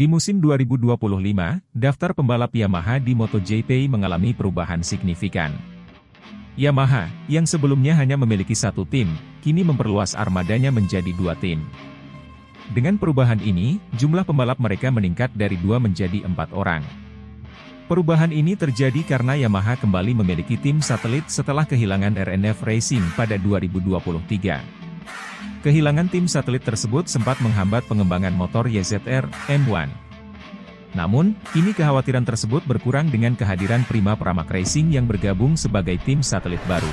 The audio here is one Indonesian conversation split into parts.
Di musim 2025, daftar pembalap Yamaha di MotoGP mengalami perubahan signifikan. Yamaha, yang sebelumnya hanya memiliki satu tim, kini memperluas armadanya menjadi dua tim. Dengan perubahan ini, jumlah pembalap mereka meningkat dari 2 menjadi 4 orang. Perubahan ini terjadi karena Yamaha kembali memiliki tim satelit setelah kehilangan RNF Racing pada 2023. Kehilangan tim satelit tersebut sempat menghambat pengembangan motor YZR M1. Namun, kini kekhawatiran tersebut berkurang dengan kehadiran Prima Pramac Racing yang bergabung sebagai tim satelit baru.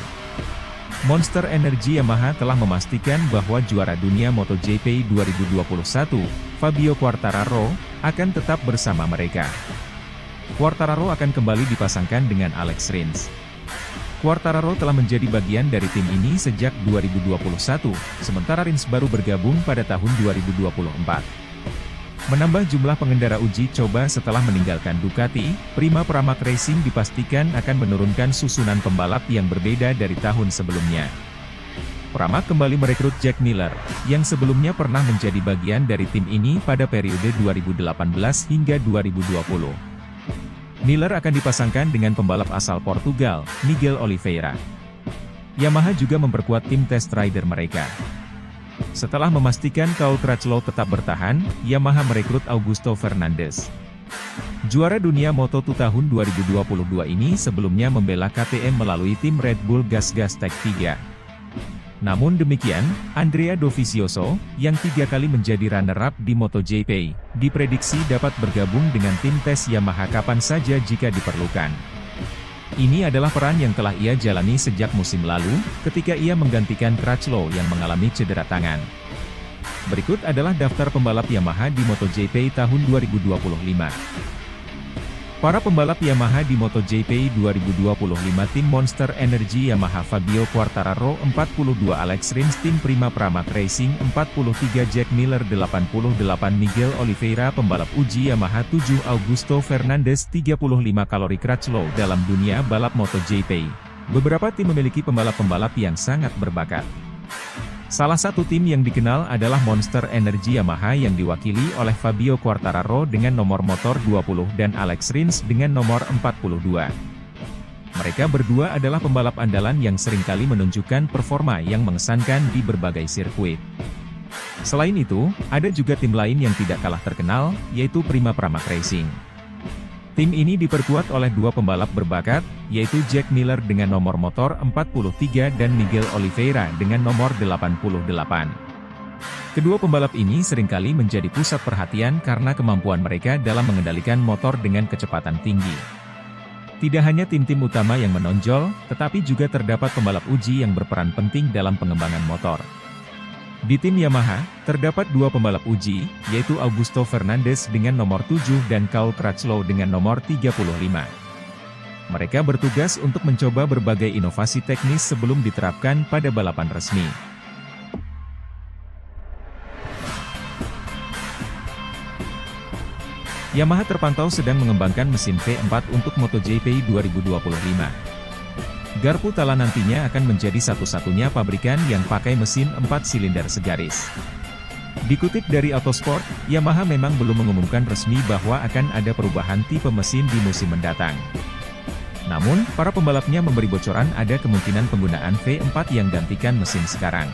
Monster Energy Yamaha telah memastikan bahwa juara dunia MotoGP 2021, Fabio Quartararo, akan tetap bersama mereka. Quartararo akan kembali dipasangkan dengan Alex Rins. Quartararo telah menjadi bagian dari tim ini sejak 2021, sementara Rins baru bergabung pada tahun 2024. Menambah jumlah pengendara uji coba setelah meninggalkan Ducati, Prima Pramac Racing dipastikan akan menurunkan susunan pembalap yang berbeda dari tahun sebelumnya. Pramac kembali merekrut Jack Miller, yang sebelumnya pernah menjadi bagian dari tim ini pada periode 2018 hingga 2020. Miller akan dipasangkan dengan pembalap asal Portugal, Miguel Oliveira. Yamaha juga memperkuat tim test rider mereka. Setelah memastikan Cal Crutchlow tetap bertahan, Yamaha merekrut Augusto Fernandes. Juara dunia Moto2 tahun 2022 ini sebelumnya membela KTM melalui tim Red Bull Gas Tech 3. Namun demikian, Andrea Dovizioso, yang 3 kali menjadi runner-up di MotoGP, diprediksi dapat bergabung dengan tim tes Yamaha kapan saja jika diperlukan. Ini adalah peran yang telah ia jalani sejak musim lalu, ketika ia menggantikan Crutchlow yang mengalami cedera tangan. Berikut adalah daftar pembalap Yamaha di MotoGP tahun 2025. Para pembalap Yamaha di MotoGP 2025 tim Monster Energy Yamaha Fabio Quartararo 42 Alex Rins tim Prima Pramac Racing 43 Jack Miller 88 Miguel Oliveira pembalap uji Yamaha 7 Augusto Fernandes 35 kalori Crutchlow dalam dunia balap MotoGP. Beberapa tim memiliki pembalap-pembalap yang sangat berbakat. Salah satu tim yang dikenal adalah Monster Energy Yamaha yang diwakili oleh Fabio Quartararo dengan nomor motor 20 dan Alex Rins dengan nomor 42. Mereka berdua adalah pembalap andalan yang seringkali menunjukkan performa yang mengesankan di berbagai sirkuit. Selain itu, ada juga tim lain yang tidak kalah terkenal, yaitu Prima Pramac Racing. Tim ini diperkuat oleh 2 pembalap berbakat, yaitu Jack Miller dengan nomor motor 43 dan Miguel Oliveira dengan nomor 88. Kedua pembalap ini seringkali menjadi pusat perhatian karena kemampuan mereka dalam mengendalikan motor dengan kecepatan tinggi. Tidak hanya tim-tim utama yang menonjol, tetapi juga terdapat pembalap uji yang berperan penting dalam pengembangan motor. Di tim Yamaha, terdapat 2 pembalap uji, yaitu Augusto Fernandes dengan nomor 7 dan Cal Crutchlow dengan nomor 35. Mereka bertugas untuk mencoba berbagai inovasi teknis sebelum diterapkan pada balapan resmi. Yamaha terpantau sedang mengembangkan mesin V4 untuk MotoGP 2025. Garputala nantinya akan menjadi satu-satunya pabrikan yang pakai mesin 4 silinder segaris. Dikutip dari Autosport, Yamaha memang belum mengumumkan resmi bahwa akan ada perubahan tipe mesin di musim mendatang. Namun, para pembalapnya memberi bocoran ada kemungkinan penggunaan V4 yang gantikan mesin sekarang.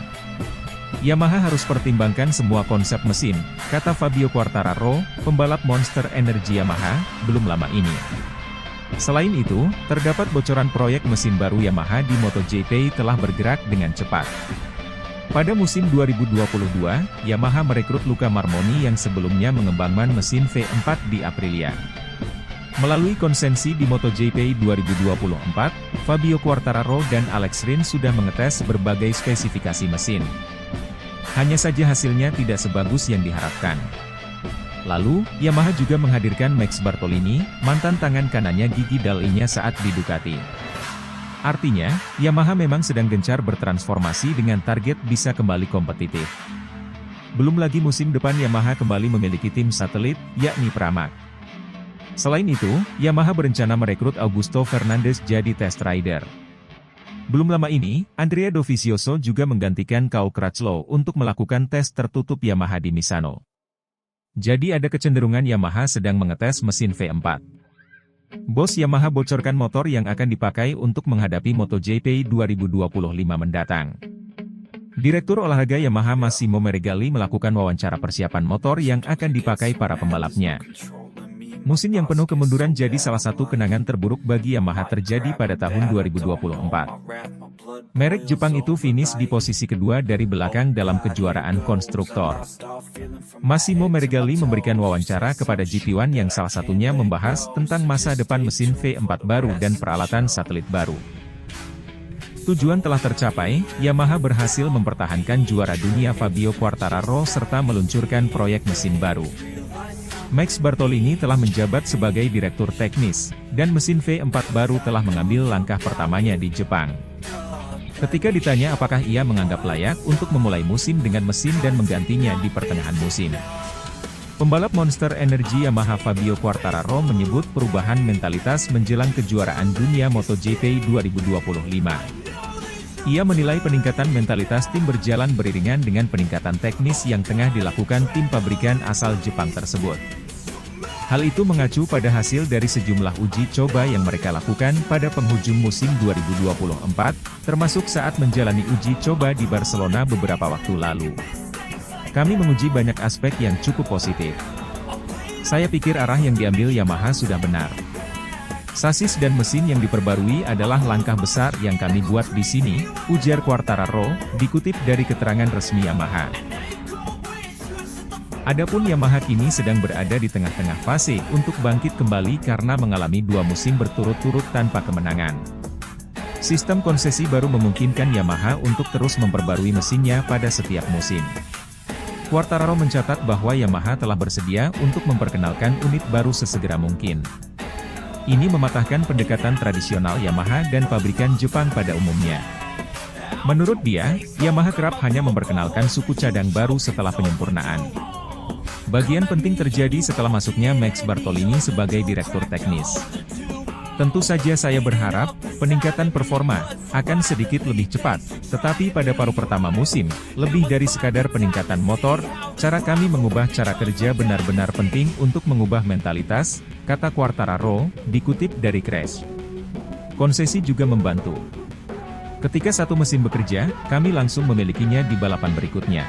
Yamaha harus pertimbangkan semua konsep mesin, kata Fabio Quartararo, pembalap Monster Energy Yamaha, belum lama ini. Selain itu, terdapat bocoran proyek mesin baru Yamaha di MotoGP telah bergerak dengan cepat. Pada musim 2022, Yamaha merekrut Luca Marmoni yang sebelumnya mengembangkan mesin V4 di Aprilia. Melalui konsensi di MotoGP 2024, Fabio Quartararo dan Alex Rins sudah mengetes berbagai spesifikasi mesin. Hanya saja hasilnya tidak sebagus yang diharapkan. Lalu, Yamaha juga menghadirkan Max Bartolini, mantan tangan kanannya Gigi Dall'Igna saat di Ducati. Artinya, Yamaha memang sedang gencar bertransformasi dengan target bisa kembali kompetitif. Belum lagi musim depan Yamaha kembali memiliki tim satelit, yakni Pramac. Selain itu, Yamaha berencana merekrut Augusto Fernandes jadi test rider. Belum lama ini, Andrea Dovizioso juga menggantikan Cal Crutchlow untuk melakukan tes tertutup Yamaha di Misano. Jadi ada kecenderungan Yamaha sedang mengetes mesin V4. Bos Yamaha bocorkan motor yang akan dipakai untuk menghadapi MotoGP 2025 mendatang. Direktur olahraga Yamaha Massimo Meregali melakukan wawancara persiapan motor yang akan dipakai para pembalapnya. Musim yang penuh kemunduran jadi salah satu kenangan terburuk bagi Yamaha terjadi pada tahun 2024. Merek Jepang itu finish di posisi kedua dari belakang dalam kejuaraan konstruktor. Massimo Meregali memberikan wawancara kepada GP1 yang salah satunya membahas tentang masa depan mesin V4 baru dan peralatan satelit baru. Tujuan telah tercapai, Yamaha berhasil mempertahankan juara dunia Fabio Quartararo serta meluncurkan proyek mesin baru. Max Bartolini telah menjabat sebagai direktur teknis, dan mesin V4 baru telah mengambil langkah pertamanya di Jepang. Ketika ditanya apakah ia menganggap layak untuk memulai musim dengan mesin dan menggantinya di pertengahan musim, pembalap Monster Energy Yamaha Fabio Quartararo menyebut perubahan mentalitas menjelang kejuaraan dunia MotoGP 2025. Ia menilai peningkatan mentalitas tim berjalan beriringan dengan peningkatan teknis yang tengah dilakukan tim pabrikan asal Jepang tersebut. Hal itu mengacu pada hasil dari sejumlah uji coba yang mereka lakukan pada penghujung musim 2024, termasuk saat menjalani uji coba di Barcelona beberapa waktu lalu. Kami menguji banyak aspek yang cukup positif. Saya pikir arah yang diambil Yamaha sudah benar. Sasis dan mesin yang diperbarui adalah langkah besar yang kami buat di sini, ujar Quartararo, dikutip dari keterangan resmi Yamaha. Adapun Yamaha kini sedang berada di tengah-tengah fase untuk bangkit kembali karena mengalami 2 musim berturut-turut tanpa kemenangan. Sistem konsesi baru memungkinkan Yamaha untuk terus memperbarui mesinnya pada setiap musim. Quartararo mencatat bahwa Yamaha telah bersedia untuk memperkenalkan unit baru sesegera mungkin. Ini mematahkan pendekatan tradisional Yamaha dan pabrikan Jepang pada umumnya. Menurut dia, Yamaha kerap hanya memperkenalkan suku cadang baru setelah penyempurnaan. Bagian penting terjadi setelah masuknya Max Bartolini sebagai direktur teknis. Tentu saja saya berharap, peningkatan performa akan sedikit lebih cepat, tetapi pada paruh pertama musim, lebih dari sekadar peningkatan motor, cara kami mengubah cara kerja benar-benar penting untuk mengubah mentalitas, kata Quartararo, dikutip dari Crash. Konsesi juga membantu. Ketika satu mesin bekerja, kami langsung memilikinya di balapan berikutnya.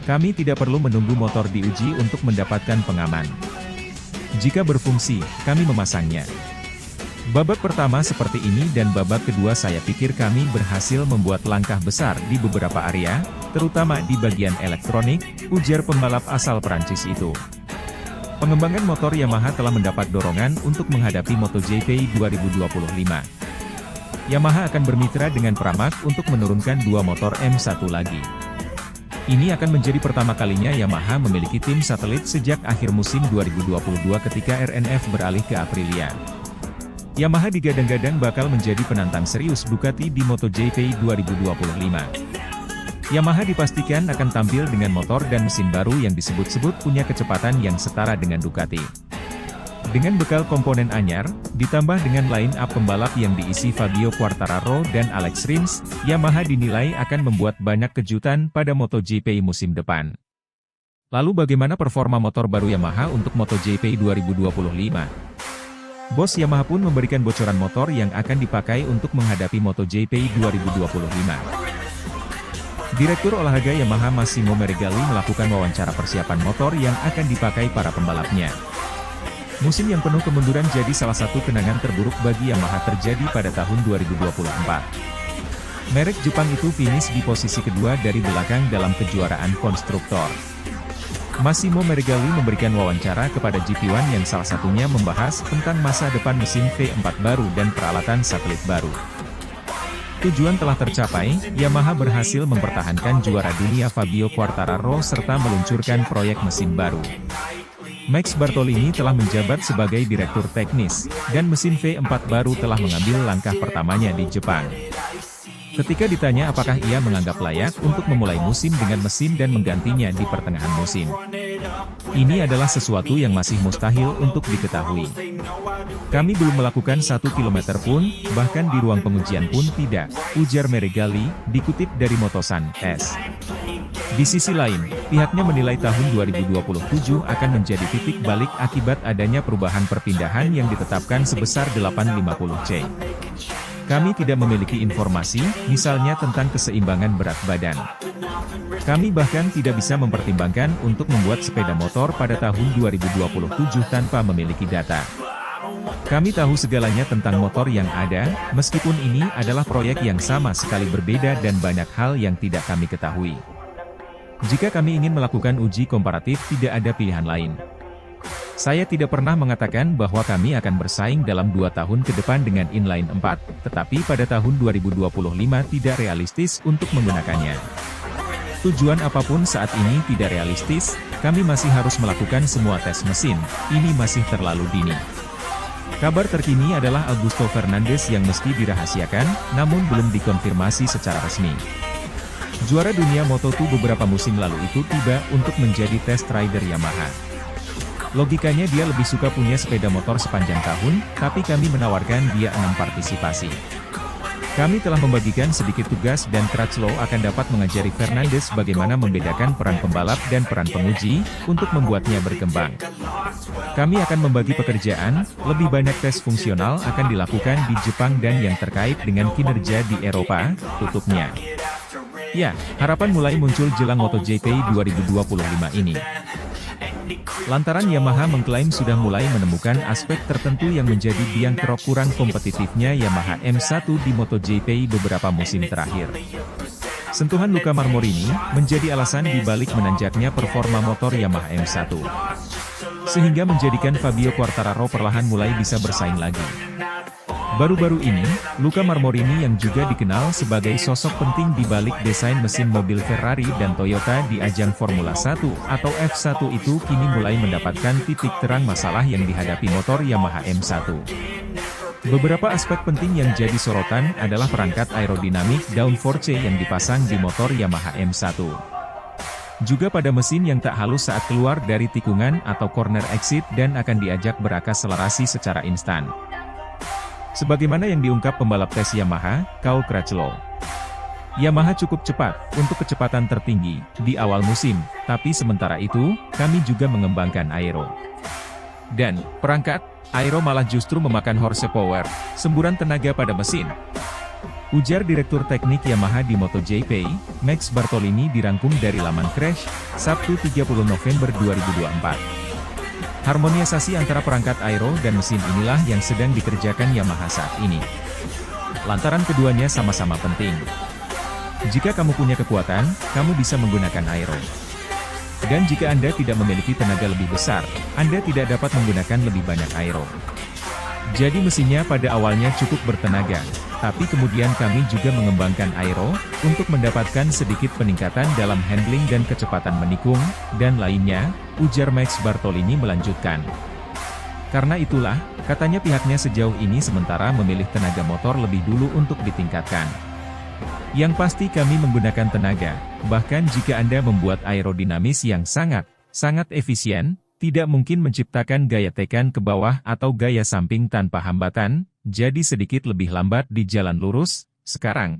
Kami tidak perlu menunggu motor diuji untuk mendapatkan pengaman. Jika berfungsi, kami memasangnya. Babak pertama seperti ini dan babak kedua saya pikir kami berhasil membuat langkah besar di beberapa area, terutama di bagian elektronik, ujar pembalap asal Prancis itu. Pengembangan motor Yamaha telah mendapat dorongan untuk menghadapi MotoGP 2025. Yamaha akan bermitra dengan Pramac untuk menurunkan 2 motor M1 lagi. Ini akan menjadi pertama kalinya Yamaha memiliki tim satelit sejak akhir musim 2022 ketika RNF beralih ke Aprilia. Yamaha digadang-gadang bakal menjadi penantang serius Ducati di MotoGP 2025. Yamaha dipastikan akan tampil dengan motor dan mesin baru yang disebut-sebut punya kecepatan yang setara dengan Ducati. Dengan bekal komponen anyar, ditambah dengan line-up pembalap yang diisi Fabio Quartararo dan Alex Rins, Yamaha dinilai akan membuat banyak kejutan pada MotoGP musim depan. Lalu bagaimana performa motor baru Yamaha untuk MotoGP 2025? Bos Yamaha pun memberikan bocoran motor yang akan dipakai untuk menghadapi MotoGP 2025. Direktur olahraga Yamaha Massimo Meregali melakukan wawancara persiapan motor yang akan dipakai para pembalapnya. Musim yang penuh kemunduran jadi salah satu kenangan terburuk bagi Yamaha terjadi pada tahun 2024. Merek Jepang itu finish di posisi kedua dari belakang dalam kejuaraan konstruktor. Massimo Meregali memberikan wawancara kepada GP1 yang salah satunya membahas tentang masa depan mesin V4 baru dan peralatan satelit baru. Tujuan telah tercapai, Yamaha berhasil mempertahankan juara dunia Fabio Quartararo serta meluncurkan proyek mesin baru. Max Bartolini telah menjabat sebagai direktur teknis, dan mesin V4 baru telah mengambil langkah pertamanya di Jepang. Ketika ditanya apakah ia menganggap layak untuk memulai musim dengan mesin dan menggantinya di pertengahan musim. Ini adalah sesuatu yang masih mustahil untuk diketahui. Kami belum melakukan 1 kilometer pun, bahkan di ruang pengujian pun tidak, ujar Meregali, dikutip dari Motosan S. Di sisi lain, pihaknya menilai tahun 2027 akan menjadi titik balik akibat adanya perubahan perpindahan yang ditetapkan sebesar 850C. Kami tidak memiliki informasi, misalnya tentang keseimbangan berat badan. Kami bahkan tidak bisa mempertimbangkan untuk membuat sepeda motor pada tahun 2027 tanpa memiliki data. Kami tahu segalanya tentang motor yang ada, meskipun ini adalah proyek yang sama sekali berbeda dan banyak hal yang tidak kami ketahui. Jika kami ingin melakukan uji komparatif, tidak ada pilihan lain. Saya tidak pernah mengatakan bahwa kami akan bersaing dalam 2 tahun ke depan dengan inline 4, tetapi pada tahun 2025 tidak realistis untuk menggunakannya. Tujuan apapun saat ini tidak realistis, kami masih harus melakukan semua tes mesin, ini masih terlalu dini. Kabar terkini adalah Augusto Fernandez yang mesti dirahasiakan, namun belum dikonfirmasi secara resmi. Juara dunia Moto2 beberapa musim lalu itu tiba untuk menjadi test rider Yamaha. Logikanya dia lebih suka punya sepeda motor sepanjang tahun, tapi kami menawarkan dia 6 partisipasi. Kami telah membagikan sedikit tugas dan Crutchlow akan dapat mengajari Fernandez bagaimana membedakan peran pembalap dan peran penguji, untuk membuatnya berkembang. Kami akan membagi pekerjaan, lebih banyak tes fungsional akan dilakukan di Jepang dan yang terkait dengan kinerja di Eropa, tutupnya. Ya, harapan mulai muncul jelang MotoGP 2025 ini. Lantaran Yamaha mengklaim sudah mulai menemukan aspek tertentu yang menjadi biang kerok kurang kompetitifnya Yamaha M1 di MotoGP beberapa musim terakhir. Sentuhan Luca Marmorini menjadi alasan di balik menanjaknya performa motor Yamaha M1. Sehingga menjadikan Fabio Quartararo perlahan mulai bisa bersaing lagi. Baru-baru ini, Luca Marmorini yang juga dikenal sebagai sosok penting di balik desain mesin mobil Ferrari dan Toyota di ajang Formula 1 atau F1 itu kini mulai mendapatkan titik terang masalah yang dihadapi motor Yamaha M1. Beberapa aspek penting yang jadi sorotan adalah perangkat aerodinamik downforce yang dipasang di motor Yamaha M1. Juga pada mesin yang tak halus saat keluar dari tikungan atau corner exit dan akan diajak berakselerasi secara instan. Sebagaimana yang diungkap pembalap tes Yamaha, Kyle Crutchlow. Yamaha cukup cepat, untuk kecepatan tertinggi, di awal musim, tapi sementara itu, kami juga mengembangkan aero. Dan, perangkat, aero malah justru memakan horsepower, semburan tenaga pada mesin. Ujar Direktur Teknik Yamaha di MotoGP, Max Bartolini dirangkum dari laman Crash, Sabtu 30 November 2024. Harmonisasi antara perangkat aero dan mesin inilah yang sedang dikerjakan Yamaha saat ini. Lantaran keduanya sama-sama penting. Jika kamu punya kekuatan, kamu bisa menggunakan aero. Dan jika Anda tidak memiliki tenaga lebih besar, Anda tidak dapat menggunakan lebih banyak aero. Jadi mesinnya pada awalnya cukup bertenaga, tapi kemudian kami juga mengembangkan aero, untuk mendapatkan sedikit peningkatan dalam handling dan kecepatan menikung, dan lainnya, ujar Max Bartolini melanjutkan. Karena itulah, katanya pihaknya sejauh ini sementara memilih tenaga motor lebih dulu untuk ditingkatkan. Yang pasti kami menggunakan tenaga, bahkan jika Anda membuat aerodinamis yang sangat efisien, tidak mungkin menciptakan gaya tekan ke bawah atau gaya samping tanpa hambatan, jadi sedikit lebih lambat di jalan lurus. Sekarang,